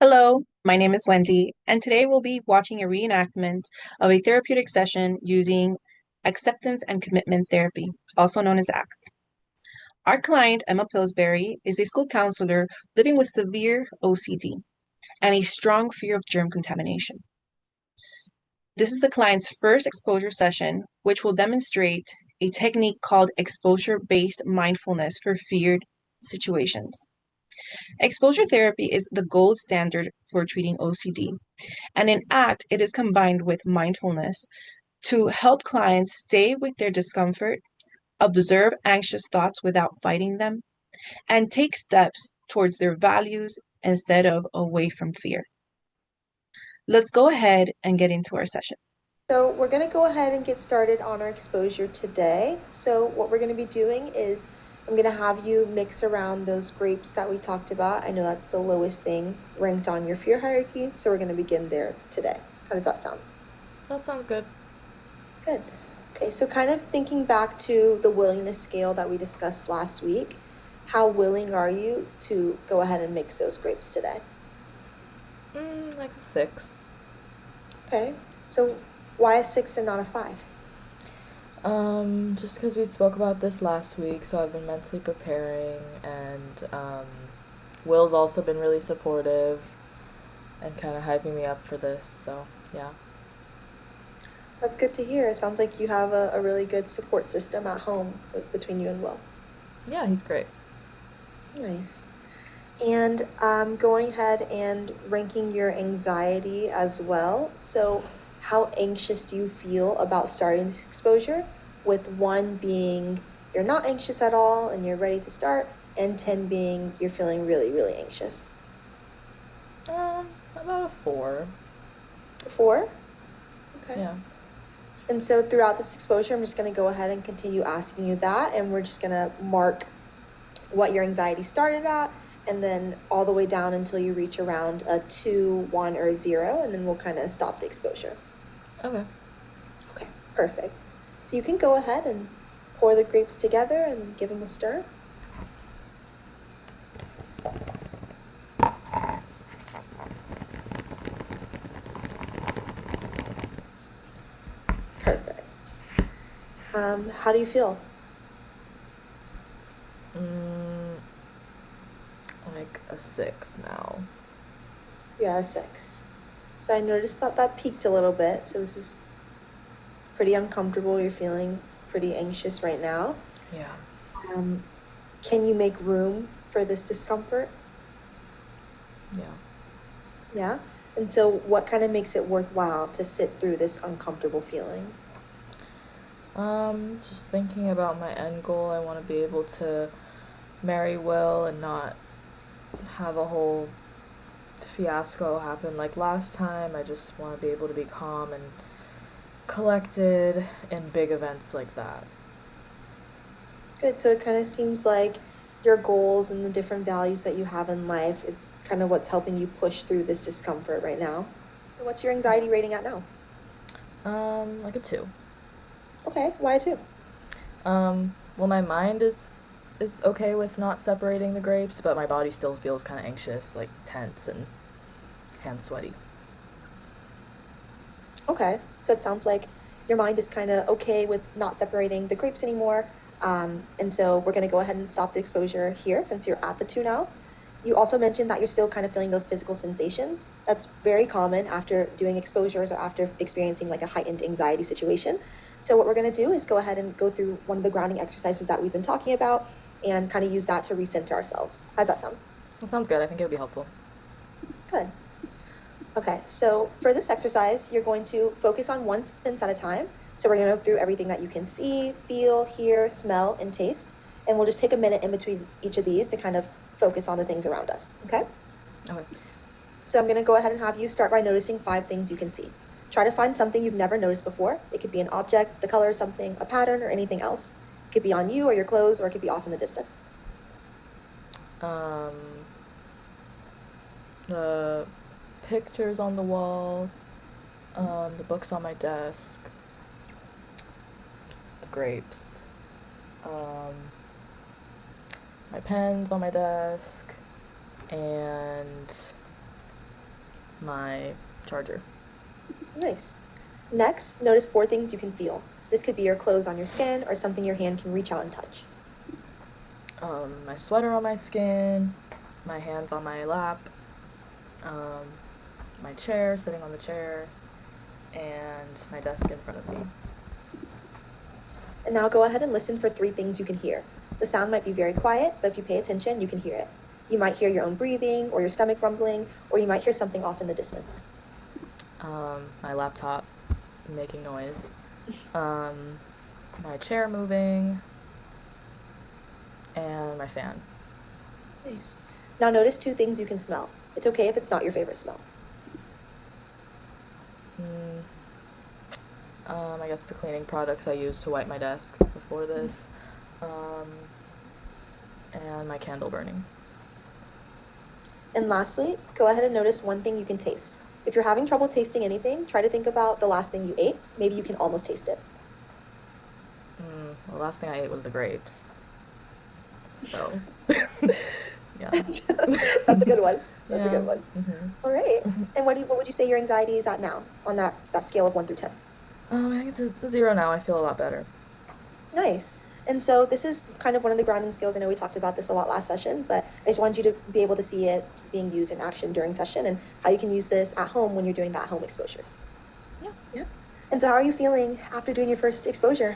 Hello, my name is Wendy, and today we'll be watching a reenactment of a therapeutic session using acceptance and commitment therapy, also known as ACT. Our client, Emma Pillsbury, is a school counselor living with severe OCD and a strong fear of germ contamination. This is the client's first exposure session, which will demonstrate a technique called exposure-based mindfulness for feared situations. Exposure therapy is the gold standard for treating OCD. And in ACT, it is combined with mindfulness to help clients stay with their discomfort, observe anxious thoughts without fighting them, and take steps towards their values instead of away from fear. Let's go ahead and get into our session. So we're going to go ahead and get started on our exposure today. So what we're going to be doing is I'm going to have you mix around those grapes that we talked about. I know that's the lowest thing ranked on your fear hierarchy, so we're going to begin there today. How does that sound? That sounds good. Good. Okay, so kind of thinking back to the willingness scale that we discussed last week, how willing are you to go ahead and mix those grapes today? Like a 6. Okay, so why a 6 and not a 5? Just because we spoke about this last week, so I've been mentally preparing, and Will's also been really supportive and kind of hyping me up for this, so yeah. That's good to hear. It sounds like you have a really good support system at home between you and Will. Yeah, he's great. Nice. And going ahead and ranking your anxiety as well. So, how anxious do you feel about starting this exposure? With 1 being you're not anxious at all and you're ready to start, and 10 being you're feeling really, really anxious. About a 4. 4? Okay. Yeah. And so throughout this exposure, I'm just going to go ahead and continue asking you that, and we're just going to mark what your anxiety started at, and then all the way down until you reach around a 2, 1, or a 0, and then we'll kind of stop the exposure. Okay. Okay, perfect. So you can go ahead and pour the grapes together and give them a stir. Perfect. How do you feel? Mm, like a 6 now. Yeah, a 6. So I noticed that peaked a little bit. So this is pretty uncomfortable. You're feeling pretty anxious right now. Yeah. Um, can you make room for this discomfort? Yeah. Yeah. And so, what kind of makes it worthwhile to sit through this uncomfortable feeling? Just thinking about my end goal, I want to be able to marry Will and not have a whole fiasco happen like last time. I just want to be able to be calm and collected in big events like that. Good. So, it kind of seems like your goals and the different values that you have in life is kind of what's helping you push through this discomfort right now. What's your Yeah. anxiety rating at now? Like a 2. Okay. Why two? Well, my mind is okay with not separating the grapes, but my body still feels kind of anxious, like tense and hands sweaty. Okay. So, it sounds like your mind is kind of okay with not separating the grapes anymore. And so, we're going to go ahead and stop the exposure here since you're at the two now. You also mentioned that you're still kind of feeling those physical sensations. That's very common after doing exposures or after experiencing like a heightened anxiety situation. So, what we're going to do is go ahead and go through one of the grounding exercises that we've been talking about and kind of use that to recenter ourselves. How's that sound? That sounds good. I think it would be helpful. Good. Okay, so for this exercise, you're going to focus on one sense at a time. So, we're going to go through everything that you can see, feel, hear, smell, and taste. And we'll just take a minute in between each of these to kind of focus on the things around us. Okay? Okay. So I'm going to go ahead and have you start by noticing 5 things you can see. Try to find something you've never noticed before. It could be an object, the color of something, a pattern, or anything else. It could be on you or your clothes, or it could be off in the distance. Um, the pictures on the wall, the books on my desk, the grapes, um, my pens on my desk, and my charger. Nice. Next, notice 4 things you can feel. This could be your clothes on your skin or something your hand can reach out and touch. My sweater on my skin, my hands on my lap, um, my chair, sitting on the chair, and my desk in front of me. And now go ahead and listen for 3 things you can hear. The sound might be very quiet, but if you pay attention, you can hear it. You might hear your own breathing or your stomach rumbling, or you might hear something off in the distance. My laptop making noise, um, my chair moving, and my fan. Nice. Now notice 2 things you can smell. It's okay if it's not your favorite smell. Mm, I guess the cleaning products I used to wipe my desk before this, um, and my candle burning. And lastly, go ahead and notice 1 thing you can taste. If you're having trouble tasting anything, try to think about the last thing you ate. Maybe you can almost taste it. The last thing I ate was the grapes. So, yeah. That's a good one. That's a Yeah. good one. Mm-hmm. All right. And what would you say your anxiety is at now on that scale of 1 through 10? I think it's a 0 now. I feel a lot better. Nice. And so this is kind of one of the grounding skills. I know we talked about this a lot last session, but I just wanted you to be able to see it being used in action during session and how you can use this at home when you're doing that home exposures. Yeah. Yeah. And so how are you feeling after doing your first exposure?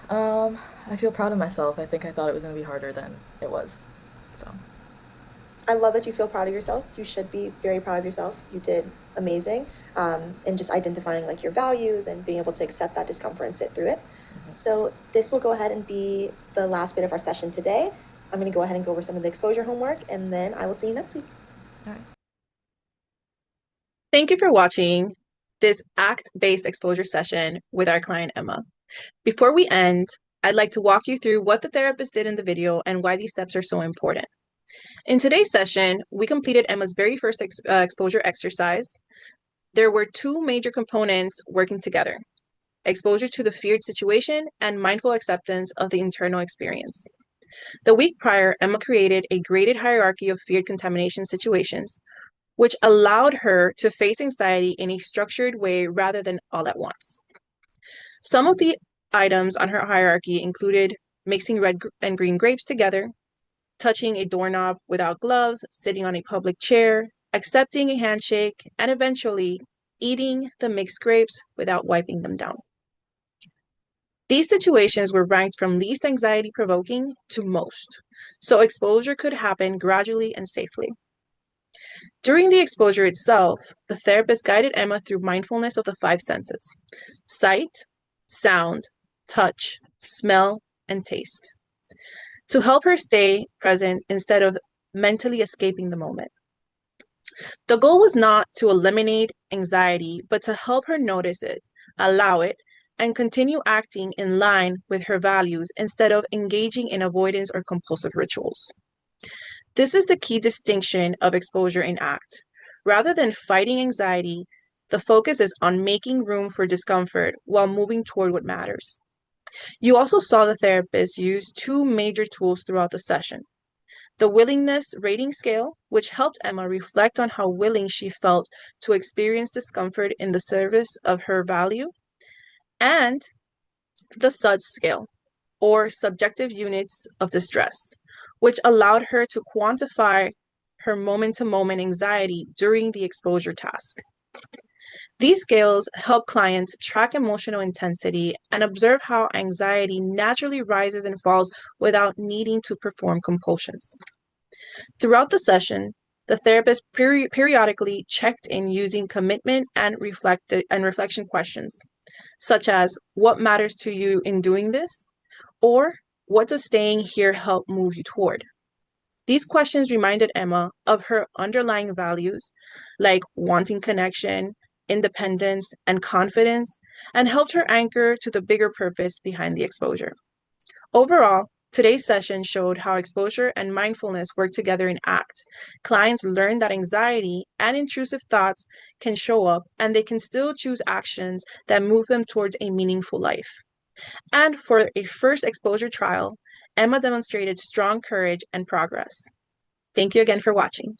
I feel proud of myself. I think I thought it was going to be harder than it was. So, I love that you feel proud of yourself. You should be very proud of yourself. You did amazing. And just identifying like your values and being able to accept that discomfort and sit through it. So this will go ahead and be the last bit of our session today. I'm going to go ahead and go over some of the exposure homework, and then I will see you next week. all right. Thank you for watching this ACT-based exposure session with our client, Emma. Before we end, I'd like to walk you through what the therapist did in the video and why these steps are so important. In today's session, we completed Emma's very first exposure exercise. There were 2 major components working together: exposure to the feared situation and mindful acceptance of the internal experience. The week prior, Emma created a graded hierarchy of feared contamination situations, which allowed her to face anxiety in a structured way rather than all at once. Some of the items on her hierarchy included mixing red and green grapes together, touching a doorknob without gloves, sitting on a public chair, accepting a handshake, and eventually eating the mixed grapes without wiping them down. These situations were ranked from least anxiety provoking to most, so exposure could happen gradually and safely. During the exposure itself, the therapist guided Emma through mindfulness of the 5 senses: sight, sound, touch, smell, and taste, to help her stay present instead of mentally escaping the moment. The goal was not to eliminate anxiety, but to help her notice it, allow it, and continue acting in line with her values instead of engaging in avoidance or compulsive rituals. This is the key distinction of exposure in ACT. Rather than fighting anxiety, the focus is on making room for discomfort while moving toward what matters. You also saw the therapist use 2 major tools throughout the session: the willingness rating scale, which helped Emma reflect on how willing she felt to experience discomfort in the service of her value, and the SUDS scale, or subjective units of distress, which allowed her to quantify her moment-to-moment anxiety during the exposure task. These scales help clients track emotional intensity and observe how anxiety naturally rises and falls without needing to perform compulsions. Throughout the session, the therapist periodically checked in using commitment and reflection questions, such as, what matters to you in doing this? Or, what does staying here help move you toward? These questions reminded Emma of her underlying values, like wanting connection, independence, and confidence, and helped her anchor to the bigger purpose behind the exposure. Overall, today's session showed how exposure and mindfulness work together in ACT. Clients learned that anxiety and intrusive thoughts can show up, and they can still choose actions that move them towards a meaningful life. And for a first exposure trial, Emma demonstrated strong courage and progress. Thank you again for watching.